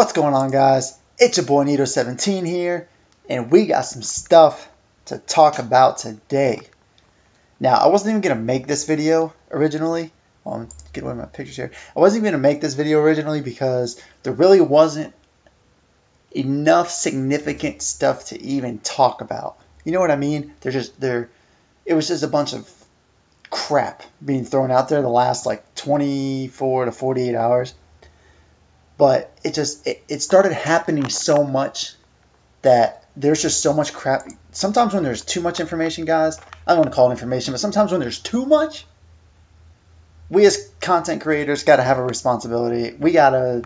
What's going on, guys? It's your boy Nito17 here, and we got some stuff to talk about today. Now, I wasn't even going to make this video originally. Well, get away with my pictures here. I wasn't even going to make this video originally because there really wasn't enough significant stuff to even talk about. You know what I mean? It was just a bunch of crap being thrown out there the last like 24 to 48 hours. But it started happening so much that there's just so much crap. Sometimes when there's too much information, guys, I don't want to call it information, but sometimes when there's too much, we as content creators got to have a responsibility. We gotta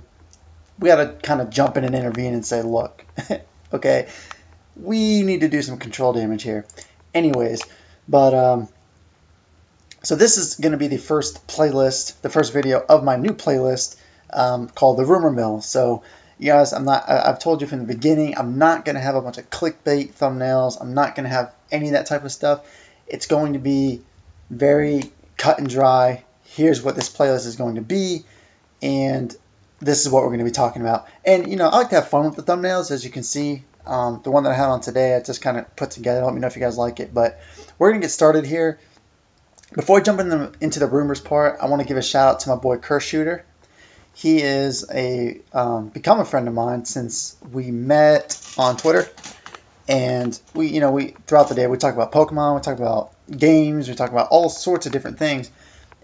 kind of jump in and intervene and say, look, okay, we need to do some control damage here. Anyways, but so this is going to be the first playlist, the first video of my new playlist. Called the Rumor Mill. So, you guys, I've told you from the beginning, I'm not going to have a bunch of clickbait thumbnails. I'm not going to have any of that type of stuff. It's going to be very cut and dry. Here's what this playlist is going to be, and this is what we're going to be talking about. And, you know, I like to have fun with the thumbnails, as you can see. The one that I had on today, I just kind of put together. Let me know if you guys like it. But we're going to get started here. Before I jump into the rumors part, I want to give a shout out to my boy Curse Shooter. He is become a friend of mine since we met on Twitter, and we throughout the day we talk about Pokemon, we talk about games, we talk about all sorts of different things,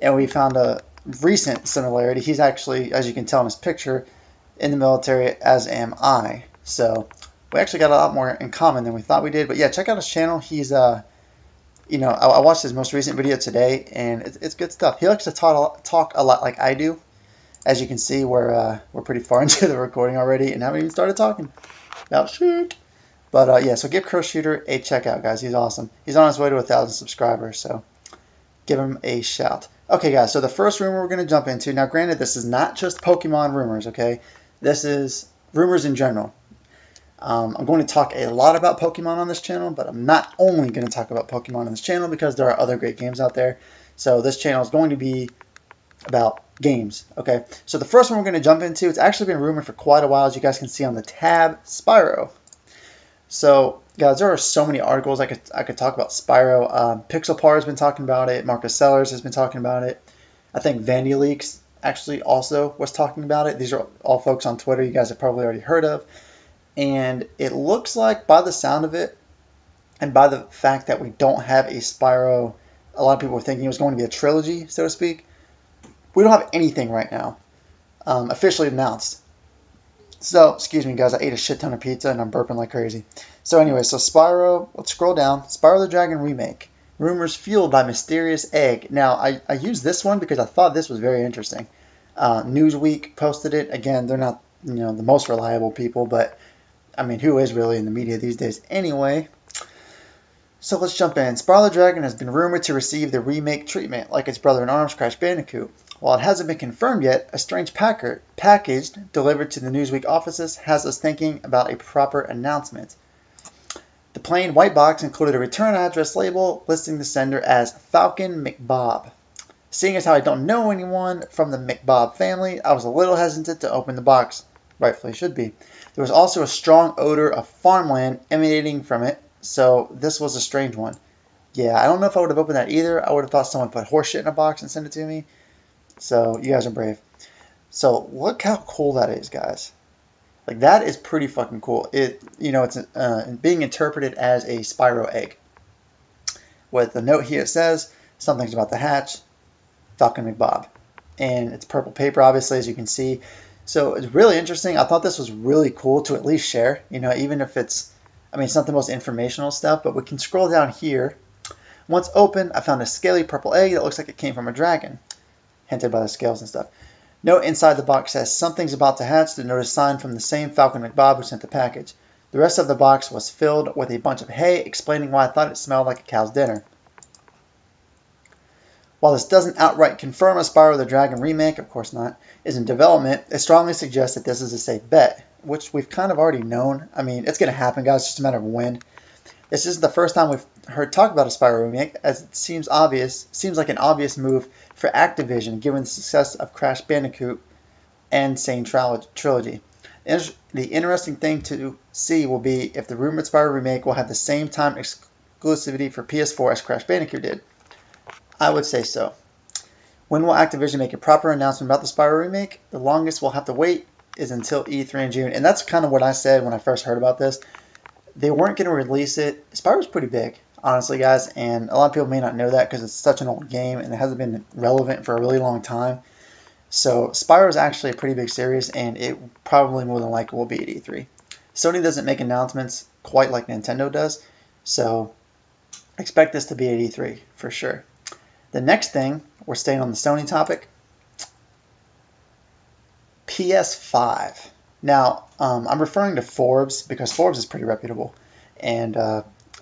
and we found a recent similarity. He's actually, as you can tell in his picture, in the military, as am I. So we actually got a lot more in common than we thought we did. But yeah, check out his channel. He's I watched his most recent video today, and it's good stuff. He likes to talk a lot like I do. As you can see, we're pretty far into the recording already and haven't even started talking about shit. But yeah, so give Curse Shooter a check out, guys. He's awesome. He's on his way to 1,000 subscribers, so give him a shout. Okay, guys, so the first rumor we're going to jump into. Now, granted, this is not just Pokemon rumors, okay? This is rumors in general. I'm going to talk a lot about Pokemon on this channel, but I'm not only going to talk about Pokemon on this channel because there are other great games out there. So this channel is going to be about games. Okay, so the first one we're going to jump into, it's actually been rumored for quite a while, as you guys can see on the tab, Spyro. So guys, there are so many articles I could talk about Spyro. Pixelpar has been talking about it. Marcus Sellers has been talking about it. I think VandyLeaks actually also was talking about it. These are all folks on Twitter you guys have probably already heard of. And it looks like, by the sound of it, and by the fact that we don't have a Spyro, a lot of people were thinking it was going to be a trilogy, so to speak. We don't have anything right now officially announced. So, excuse me, guys. I ate a shit ton of pizza and I'm burping like crazy. So anyway, so Spyro, let's scroll down. Spyro the Dragon Remake. Rumors fueled by mysterious egg. Now, I used this one because I thought this was very interesting. Newsweek posted it. Again, they're not the most reliable people, but I mean, who is really in the media these days anyway? So let's jump in. Spyro the Dragon has been rumored to receive the remake treatment like its brother-in-arms, Crash Bandicoot. While it hasn't been confirmed yet, a strange package delivered to the Newsweek offices has us thinking about a proper announcement. The plain white box included a return address label listing the sender as Falcon McBob. Seeing as how I don't know anyone from the McBob family, I was a little hesitant to open the box. Rightfully should be. There was also a strong odor of farmland emanating from it, so this was a strange one. Yeah, I don't know if I would have opened that either. I would have thought someone put horseshit in a box and sent it to me. So you guys are brave. So look how cool that is, guys. Like, that is pretty fucking cool. It's being interpreted as a Spyro egg. With the note here, it says something's about to hatch, Falcon McBob, and it's purple paper, obviously, as you can see. So it's really interesting. I thought this was really cool to at least share. Even if it's not the most informational stuff, but we can scroll down here. Once open, I found a scaly purple egg that looks like it came from a dragon. Hinted by the scales and stuff. Note inside the box says something's about to hatch. The note is signed from the same Falcon McBob who sent the package. The rest of the box was filled with a bunch of hay, explaining why I thought it smelled like a cow's dinner. While this doesn't outright confirm a Spyro the Dragon remake, of course not, is in development, it strongly suggests that this is a safe bet, which we've kind of already known. I mean, it's going to happen, guys. It's just a matter of when. This isn't the first time we've heard talk about a Spyro remake, as it seems like an obvious move for Activision given the success of Crash Bandicoot and Sane Trilogy. The interesting thing to see will be if the rumored Spyro remake will have the same time exclusivity for PS4 as Crash Bandicoot did. I would say so. When will Activision make a proper announcement about the Spyro remake? The longest we'll have to wait is until E3 in June. And that's kind of what I said when I first heard about this. They weren't going to release it. Spyro's pretty big, honestly, guys. And a lot of people may not know that because it's such an old game and it hasn't been relevant for a really long time. So Spyro is actually a pretty big series, and it probably more than likely will be at E3. Sony doesn't make announcements quite like Nintendo does, so expect this to be at E3 for sure. The next thing, we're staying on the Sony topic, PS5. Now, I'm referring to Forbes because Forbes is pretty reputable, and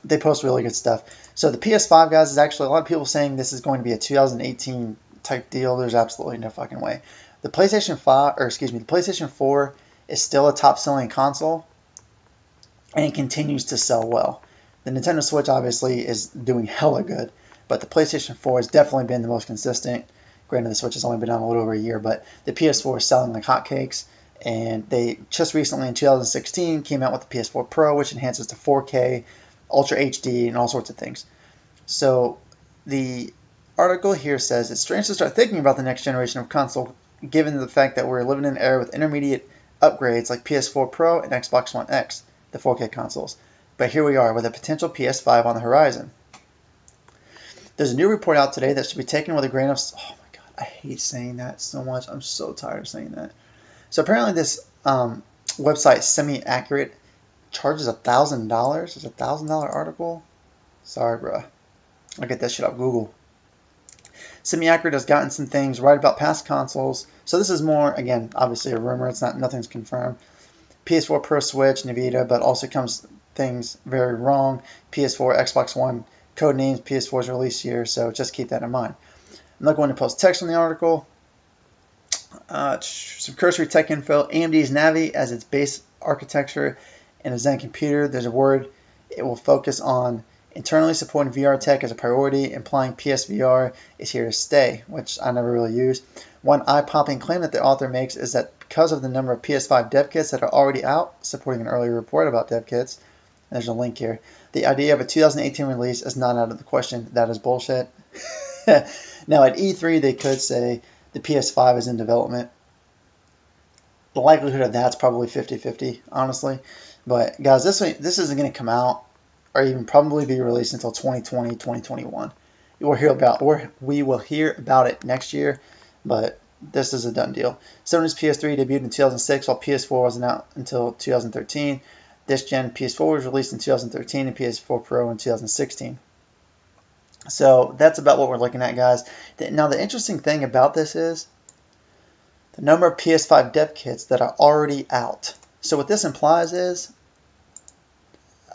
they post really good stuff. So the PS5, guys, is actually a lot of people saying this is going to be a 2018 type deal. There's absolutely no fucking way. The PlayStation 4 is still a top-selling console, and it continues to sell well. The Nintendo Switch obviously is doing hella good, but the PlayStation 4 has definitely been the most consistent. Granted, the Switch has only been out a little over a year, but the PS4 is selling like hotcakes, and they just recently in 2016 came out with the PS4 Pro, which enhances to 4K, Ultra HD, and all sorts of things. So the article here says it's strange to start thinking about the next generation of console given the fact that we're living in an era with intermediate upgrades like PS4 Pro and Xbox One X, the 4K consoles. But here we are with a potential PS5 on the horizon. There's a new report out today that should be taken with a grain of... Oh my god, I hate saying that so much. I'm so tired of saying that. So apparently this website, Semi-Accurate, charges $1,000. It's a $1,000 article? Sorry, bro. I'll get that shit off Google. Semi-Accurate has gotten some things right about past consoles. So this is more, again, obviously a rumor. It's not, nothing's confirmed. PS4 Pro, Switch, and Vita, but also comes things very wrong. PS4, Xbox One, code names, PS4's release year, so just keep that in mind. I'm not going to post text on the article. Some cursory tech info. AMD's Navi as its base architecture and a Zen computer. There's a word. It will focus on internally supporting VR tech as a priority, implying PSVR is here to stay, which I never really used. One eye-popping claim that the author makes is that because of the number of PS5 dev kits that are already out, supporting an earlier report about dev kits, there's a link here, the idea of a 2018 release is not out of the question. That is bullshit. Now at E3 they could say the PS5 is in development. The likelihood of that's probably 50-50, honestly. But guys, this isn't going to come out or even probably be released until 2020, 2021. We will hear about it next year, but this is a done deal. Sony's PS3 debuted in 2006, while PS4 wasn't out until 2013. This gen PS4 was released in 2013 and PS4 Pro in 2016. So that's about what we're looking at, guys. Now the interesting thing about this is the number of PS5 dev kits that are already out. So what this implies is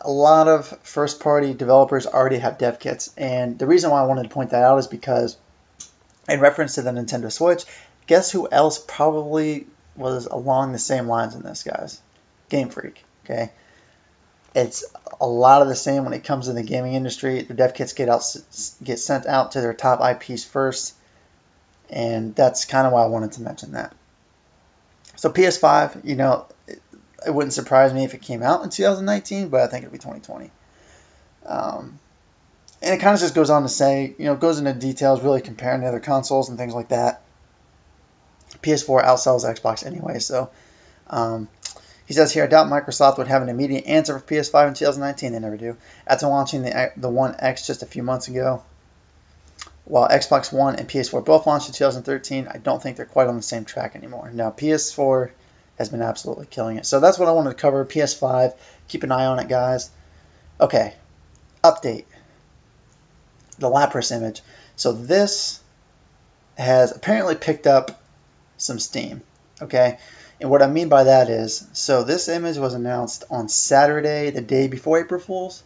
a lot of first-party developers already have dev kits. And the reason why I wanted to point that out is because in reference to the Nintendo Switch, guess who else probably was along the same lines in this, guys? Game Freak, okay? It's a lot of the same when it comes to the gaming industry. The dev kits get sent out to their top IPs first, and that's kind of why I wanted to mention that. So PS5, you know, it wouldn't surprise me if it came out in 2019, but I think it'll be 2020. And it kind of just goes on to say, you know, goes into details, really comparing to other consoles and things like that. PS4 outsells Xbox anyway, so he says here, I doubt Microsoft would have an immediate answer for PS5 in 2019. They never do. After launching the One X just a few months ago, while Xbox One and PS4 both launched in 2013, I don't think they're quite on the same track anymore. Now, PS4 has been absolutely killing it. So that's what I wanted to cover. PS5, keep an eye on it, guys. Okay, update. The Lapras image. So this has apparently picked up some steam. Okay, and what I mean by that is, so this image was announced on Saturday, the day before April Fool's,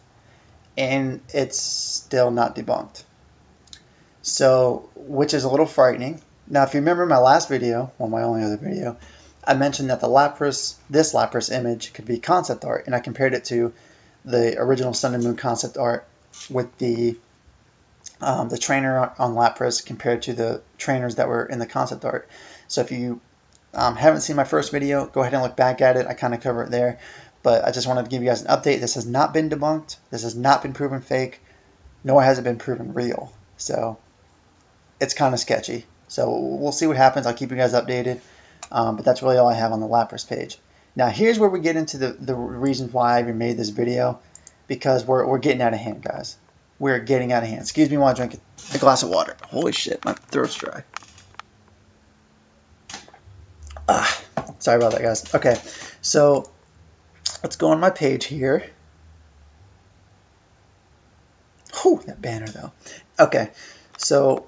and it's still not debunked. So, which is a little frightening. Now, if you remember my last video, well, my only other video, I mentioned that this Lapras image could be concept art, and I compared it to the original Sun and Moon concept art with the trainer on Lapras compared to the trainers that were in the concept art. So if you Haven't seen my first video, go ahead and look back at it. I kind of cover it there. But I just wanted to give you guys an update. This has not been debunked. This has not been proven fake, nor has it been proven real. So it's kind of sketchy. So we'll see what happens. I'll keep you guys updated. But that's really all I have on the Lapras page. Now here's where we get into the reasons why I even made this video. Because we're getting out of hand, guys. We're getting out of hand. Excuse me while I drink a glass of water. Holy shit, my throat's dry. Sorry about that, guys. Okay, so let's go on my page here. Whew, that banner though. Okay, so,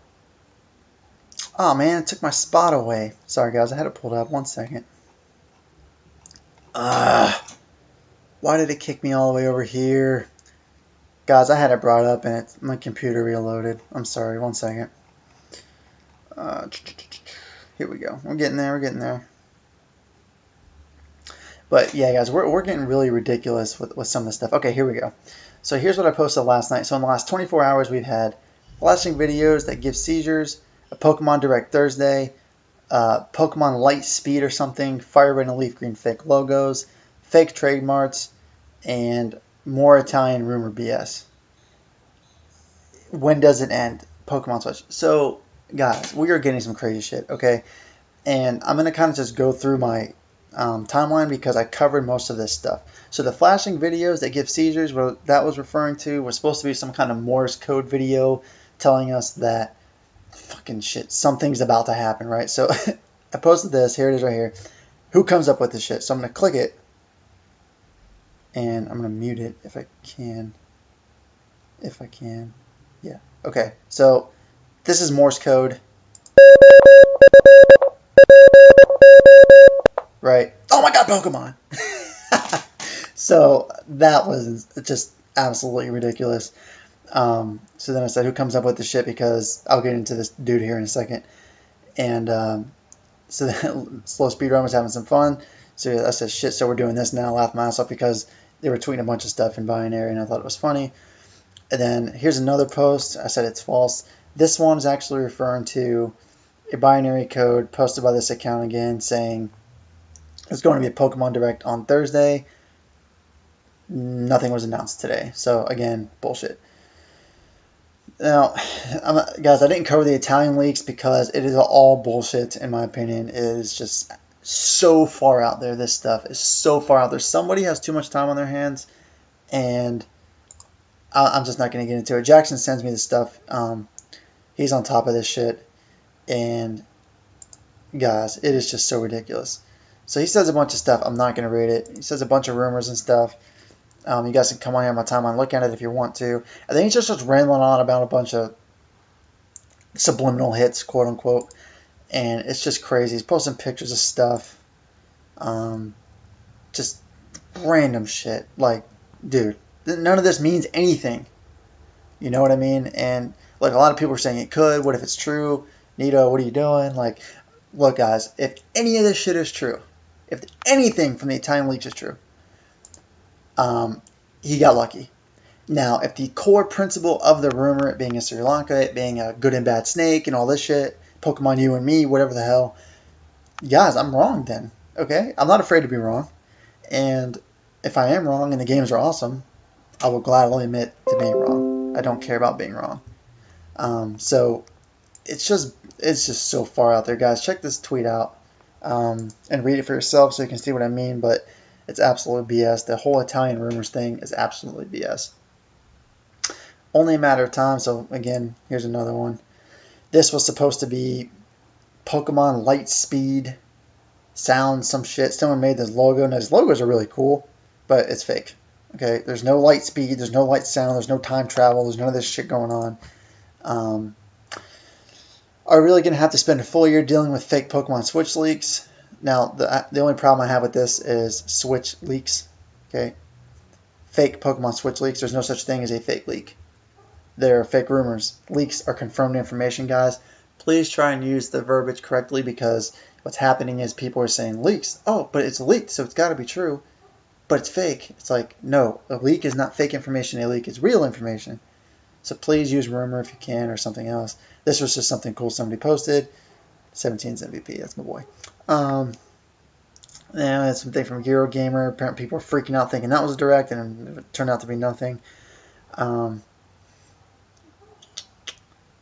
oh man, it took my spot away. Sorry guys, I had it pulled up. 1 second. Why did it kick me all the way over here? Guys, I had it brought up and my computer reloaded. I'm sorry, 1 second. Here we go. We're getting there, we're getting there. But yeah, guys, we're getting really ridiculous with some of this stuff. Okay, here we go. So here's what I posted last night. So in the last 24 hours, we've had flashing videos that give seizures, a Pokemon Direct Thursday, Pokemon Light Speed or something, Fire Red and Leaf Green fake logos, fake trademarks, and more Italian rumor BS. When does it end? Pokemon Switch. So, guys, we are getting some crazy shit, okay? And I'm going to kind of just go through my timeline because I covered most of this stuff. So the flashing videos that give seizures, what that was referring to was supposed to be some kind of Morse code video telling us that fucking shit, something's about to happen, right? So I posted this. Here it is right here. Who comes up with this shit? So I'm going to click it. And I'm going to mute it if I can. If I can. Yeah. Okay. So this is Morse code. Right. Oh my god, Pokemon! So that was just absolutely ridiculous. So then I said, who comes up with this shit? Because I'll get into this dude here in a second. And so then Slow Speed Run was having some fun. So I said, shit, so we're doing this now. Laughed my ass off because they were tweeting a bunch of stuff in binary and I thought it was funny. And then here's another post. I said it's false. This one is actually referring to a binary code posted by this account again saying there's going to be a Pokemon Direct on Thursday. Nothing was announced today. So again, bullshit. Now, guys, I didn't cover the Italian leaks because it is all bullshit in my opinion. It is just so far out there. This stuff is so far out there. Somebody has too much time on their hands and I'm just not going to get into it. Jackson sends me this stuff. He's on top of this shit. And guys, it is just so ridiculous. So he says a bunch of stuff. I'm not going to read it. He says a bunch of rumors and stuff. You guys can come on here on my timeline, look at it if you want to. And then he just starts rambling on about a bunch of subliminal hits, quote unquote. And it's just crazy. He's posting pictures of stuff. Just random shit. Like, dude, none of this means anything. You know what I mean? And like a lot of people are saying it could. What if it's true? Nito, what are you doing? Like, look, guys, if any of this shit is true, if anything from the Italian leaks is true, he got lucky. Now, if the core principle of the rumor, it being a Sri Lanka, it being a good and bad snake and all this shit, Pokemon you and me, whatever the hell, guys, I'm wrong then, okay? I'm not afraid to be wrong. And if I am wrong and the games are awesome, I will gladly admit to being wrong. I don't care about being wrong. So it's just so far out there, guys. Check this tweet out and read it for yourself so you can see what I mean. But it's absolute BS. The whole Italian rumors thing is absolutely BS. Only a matter of time. So again, here's another one. This was supposed to be Pokemon Light Speed Sound, some shit. Someone made this logo. Now, these logos are really cool, but it's fake. Okay, there's no light speed, there's no light sound, there's no time travel, there's none of this shit going on. Are we really going to have to spend a full year dealing with fake Pokemon Switch leaks? Now, the only problem I have with this is Switch leaks. Okay, fake Pokemon Switch leaks. There's no such thing as a fake leak. They're fake rumors. Leaks are confirmed information, guys. Please try and use the verbiage correctly because what's happening is people are saying leaks. Oh, but it's leaked, so it's got to be true. But it's fake. It's like, no, a leak is not fake information. A leak is real information. So please use rumor if you can or something else. This was just something cool somebody posted. 17's MVP. That's my boy. And I had something from Eurogamer. Apparently people were freaking out thinking that was direct, and it turned out to be nothing.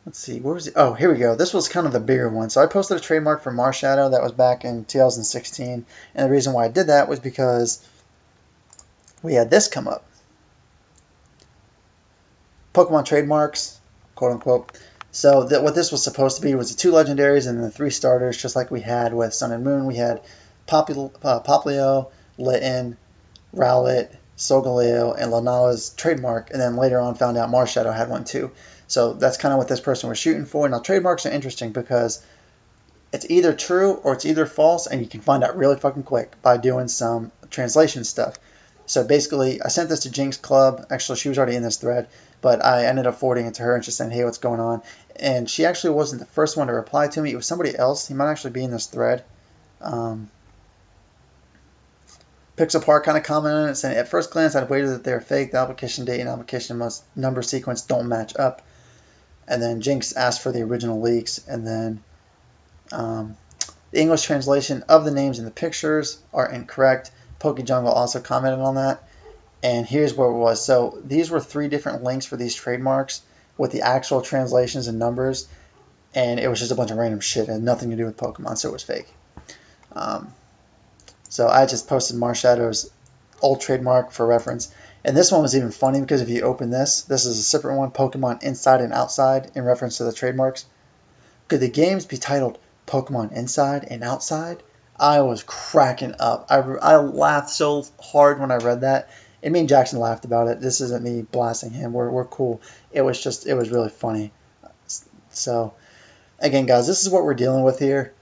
Let's see, where was it? Oh, here we go. This was kind of the bigger one. So I posted a trademark for Marshadow that was back in 2016. And the reason why I did that was because we had this come up. Pokemon trademarks, quote unquote. So what this was supposed to be was the 2 legendaries and the 3 starters, just like we had with Sun and Moon. We had Popplio, Litten, Rowlet, Solgaleo, and Lunala's trademark. And then later on found out Marshadow had one too. So that's kind of what this person was shooting for. Now, trademarks are interesting because it's either true or it's either false, and you can find out really fucking quick by doing some translation stuff. So basically, I sent this to Jinx Club. Actually, she was already in this thread, but I ended up forwarding it to her and just saying, hey, what's going on? And she actually wasn't the first one to reply to me. It was somebody else. He might actually be in this thread. Pixel Park kind of commented on it, saying, at first glance, I'd waited that they're fake. The application date and application number sequence don't match up. And then Jinx asked for the original leaks, and then the English translation of the names in the pictures are incorrect. PokeJungle also commented on that, and here's where it was. So these were 3 different links for these trademarks with the actual translations and numbers, and it was just a bunch of random shit. It had nothing to do with Pokemon, so it was fake. So I just posted Marshadow's old trademark for reference. And this one was even funny because if you open this is a separate one, Pokemon Inside and Outside, in reference to the trademarks. Could the games be titled Pokemon Inside and Outside? I was cracking up. I laughed so hard when I read that. And me and Jackson laughed about it. This isn't me blasting him. We're cool. It was really funny. So, again, guys, this is what we're dealing with here.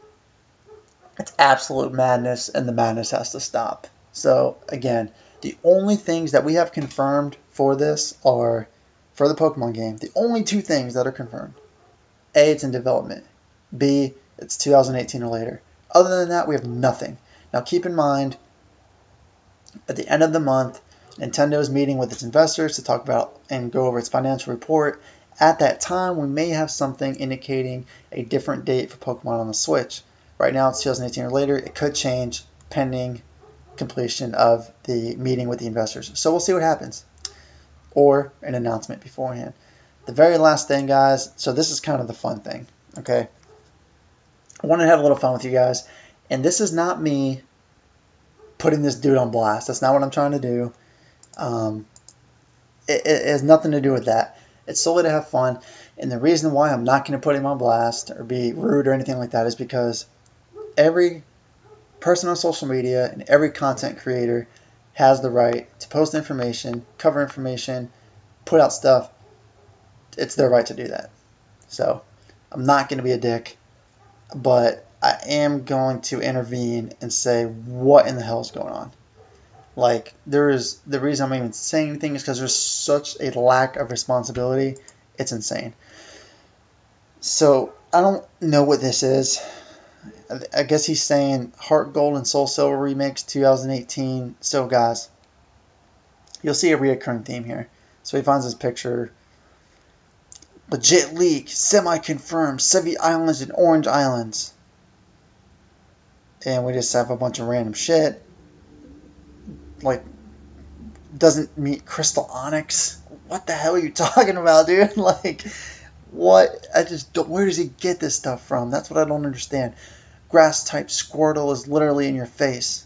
It's absolute madness, and the madness has to stop. So, again, the only things that we have confirmed for this are, for the Pokemon game, the only 2 things that are confirmed. A, it's in development. B, it's 2018 or later. Other than that, we have nothing. Now, keep in mind, at the end of the month, Nintendo is meeting with its investors to talk about and go over its financial report. At that time, we may have something indicating a different date for Pokemon on the Switch. Right now, it's 2018 or later. It could change pending completion of the meeting with the investors. So we'll see what happens. Or an announcement beforehand. The very last thing, guys, so this is kind of the fun thing, okay? I want to have a little fun with you guys. And this is not me putting this dude on blast. That's not what I'm trying to do. It has nothing to do with that. It's solely to have fun. And the reason why I'm not going to put him on blast or be rude or anything like that is because every person on social media and every content creator has the right to post information, cover information, put out stuff. It's their right to do that. So I'm not going to be a dick, but I am going to intervene and say what in the hell is going on. Like, the reason I'm even saying anything is because there's such a lack of responsibility. It's insane. So I don't know what this is. I guess he's saying Heart Gold and Soul Silver Remix 2018. So guys, you'll see a reoccurring theme here. So he finds this picture. Legit leak, semi-confirmed, Sevii Islands and Orange Islands. And we just have a bunch of random shit. Like, doesn't meet Crystal Onyx. What the hell are you talking about, dude? Like, what? I just don't. Where does he get this stuff from? That's what I don't understand. Grass type Squirtle is literally in your face.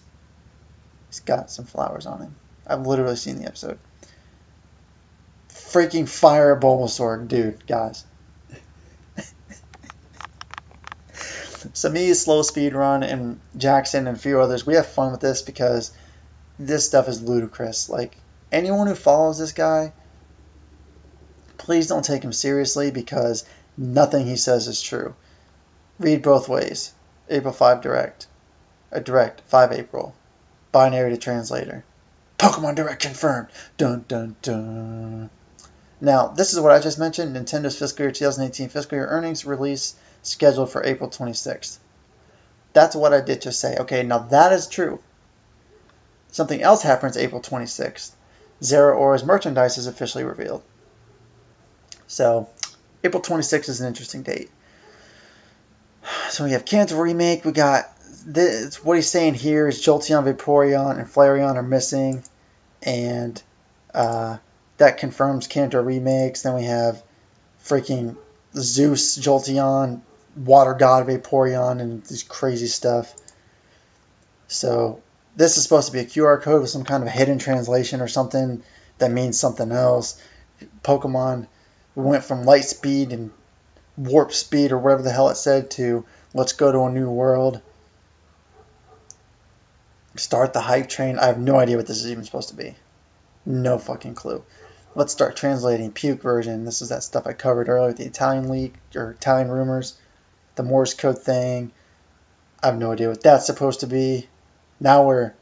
He's got some flowers on him. I've literally seen the episode. Freaking Fire Bulbasaur, dude, guys. So me, Slow Speed Run, and Jackson and a few others, we have fun with this because this stuff is ludicrous. Like, anyone who follows this guy, please don't take him seriously because nothing he says is true. Read both ways. April 5 Direct. Direct, 5 April. Binary to translator. Pokemon Direct confirmed. Dun dun dun. Now, this is what I just mentioned. Nintendo's fiscal year 2018 fiscal year earnings release scheduled for April 26th. That's what I did just say. Okay, now that is true. Something else happens April 26th. Zeraora's merchandise is officially revealed. So, April 26th is an interesting date. So we have Kanto remake. We got this. What he's saying here is Jolteon, Vaporeon, and Flareon are missing, and that confirms Kanto remakes. Then we have freaking Zeus, Jolteon, Water God, Vaporeon, and this crazy stuff. So this is supposed to be a QR code with some kind of hidden translation or something that means something else. Pokemon went from light speed and warp speed or whatever the hell it said to let's go to a new world. Start the hype train. I have no idea what this is even supposed to be. No fucking clue. Let's start translating. Puke version. This is that stuff I covered earlier. The Italian leak or Italian rumors. The Morse code thing. I have no idea what that's supposed to be. Now we're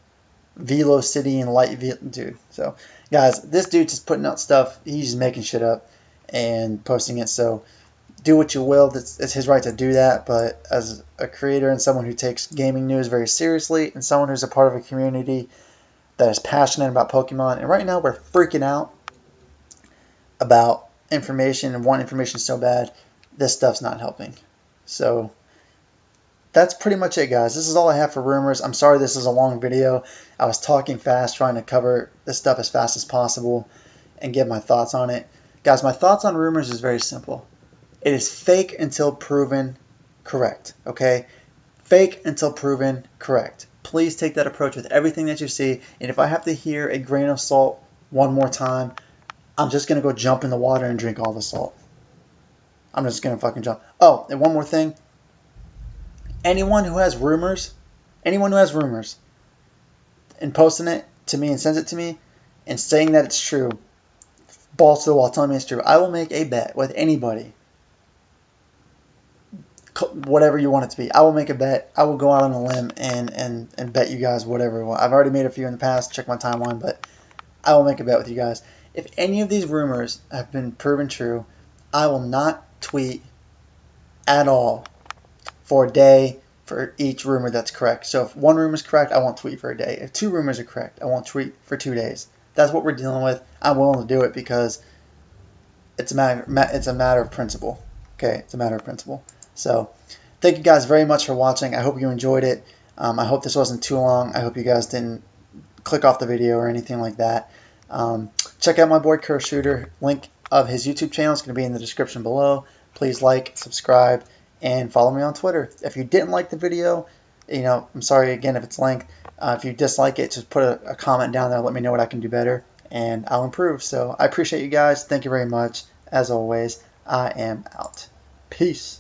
Velocity and Light dude. So guys, this dude's just putting out stuff. He's just making shit up and posting it. So do what you will. It's his right to do that. But as a creator and someone who takes gaming news very seriously and someone who's a part of a community that is passionate about Pokemon, and right now we're freaking out about information and want information so bad, this stuff's not helping. So that's pretty much it, guys. This is all I have for rumors. I'm sorry this is a long video. I was talking fast, trying to cover this stuff as fast as possible and give my thoughts on it. Guys, my thoughts on rumors is very simple. It is fake until proven correct, okay? Fake until proven correct. Please take that approach with everything that you see. And if I have to hear a grain of salt one more time, I'm just going to go jump in the water and drink all the salt. I'm just going to fucking jump. Oh, and one more thing. Anyone who has rumors and posting it to me and sends it to me and saying that it's true, balls to the wall telling me it's true, I will make a bet with anybody. Whatever you want it to be. I will make a bet. I will go out on a limb and bet you guys whatever. I've already made a few in the past. Check my timeline, but I will make a bet with you guys. If any of these rumors have been proven true, I will not tweet at all for a day for each rumor that's correct. So if one rumor is correct, I won't tweet for a day. If two rumors are correct, I won't tweet for 2 days. That's what we're dealing with. I'm willing to do it because it's a matter of principle. Okay, it's a matter of principle. So thank you guys very much for watching. I hope you enjoyed it. I hope this wasn't too long. I hope you guys didn't click off the video or anything like that. Check out my boy Curse Shooter. Link of his YouTube channel is going to be in the description below. Please like, subscribe, and follow me on Twitter. If you didn't like the video, I'm sorry again if it's length. If you dislike it, just put a comment down there. Let me know what I can do better, and I'll improve. So I appreciate you guys. Thank you very much. As always, I am out. Peace.